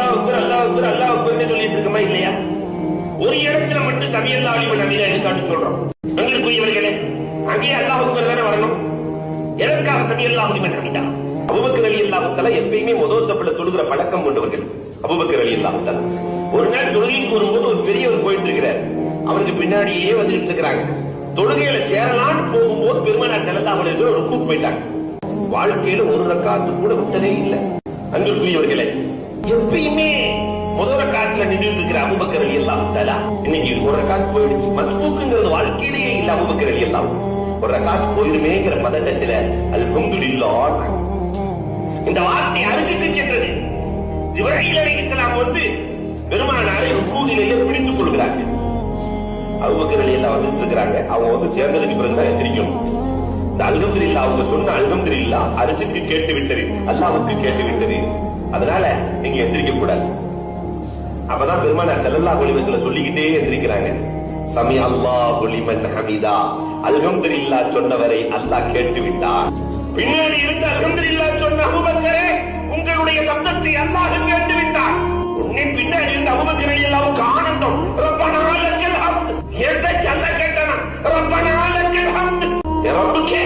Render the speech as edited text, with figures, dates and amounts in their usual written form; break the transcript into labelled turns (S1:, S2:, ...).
S1: அல்லாஹ் அக்பர் அல்லாஹ் அக்பர் அல்லாஹ் அக்பர்னு சொல்லிட்டு இருக்கமா இல்லையா? ஒரு இடத்துல மட்டும் சமியல்லாஹு லிமன் ஹமீதா எடுத்து சொல்றோம். அங்கிருக்குரியவர்களே, அங்கே அல்லாஹ் அக்பர் தானே வரணும். எதற்காக சமியல்லாஹு லிமன் ஹமீதா? அபூபக்கர் ரலியல்லாஹு தஆலா எப்பயுமே முதல் சஃப்ல தொழுகிற பழக்கம் கொண்டவர்கள். அபூபக்கர் ரலியல்லாஹு தஆலா ஒரு நாள் தொழுகைக்கு வரும்போது ஒரு பெரியவர் போயிட்டு இருக்கிறார். அவருக்கு பின்னாடியே வந்துட்டு இருக்கிறாங்க. தொழுகையில சேரலான்னு போகும்போது பெருமானார் ஸல்லல்லாஹு அலைஹி வஸல்லம் ருக்குக்கு போயிட்டாங்க. வாழ்க்கையில ஒரு ரக்காத்து கூட விட்டதே இல்லை. அன்பிற்குரியவர்களே, எப்பயுமே முதல் ரக்காத்துல நின்று இருக்கிற அபூபக்கர் ரலியல்லாஹு தஆலா இன்னைக்கு ஒரு ரக்காத் போயிடுச்சு. மஸ்பூக்ங்கிறது வாழ்க்கையிலேயே இல்ல. அபூபக்கர் ரலியல்லாஹு ஒரு ரக்காத் போயிடுமேங்கிற பதட்டத்துல அல்ஹம்துலில்லாஹ் இந்த வார்த்தை அரிசிக்கு சென்றது. ஜிப்ரீல் அலைஹிஸ்ஸலாம் வந்து பெருமானாரை ருக்குவிலேயே பிடித்துக் கொள்கிறார்கள். அபூபக்கர் ரலியல்லாஹு வந்துட்டு இருக்கிறாங்க. அவங்க வந்து சேர்ந்ததுக்கு பிறகுதான் எந்திரிக்கணும். இந்த அல்ஹம்துலில்லாஹ் அவங்க சொன்ன அல்ஹம்துலில்லாஹ் அரிசிக்கு கேட்டு விட்டது, அல்லாஹ்வுக்கு கேட்டு விட்டது. அதனால நீங்க எந்திரிக்க கூடாது. அப்பதான் பெருமானார் ஸல்லல்லாஹு அலைஹி வஸல்லம் சொல்லிக்கிட்டே எந்திரிக்கிறாங்க. சமி அல்லாஹு லிமன் ஹமீதா, அல்ஹம்துலில்லாஹ் சொன்னவரை அல்லாஹ் கேட்டு விட்டார். பின்னாடி இருந்து அல்ஹம்துலில்லாஹ் சொன்ன அபூபக்கரே, உங்களுடைய சப்தத்தை அல்லாஹ் கேட்டு விட்டார். உன்னை பின்னாடி இருந்து அபூபக்கர் ரலியல்லாஹு ஆனந்தம். ரப்பனா லக்கல் ஹம்த். எதை சொல்ல கேட்டானா? ரப்பனா லக்கல் ஹம்த். ரப்புக்கே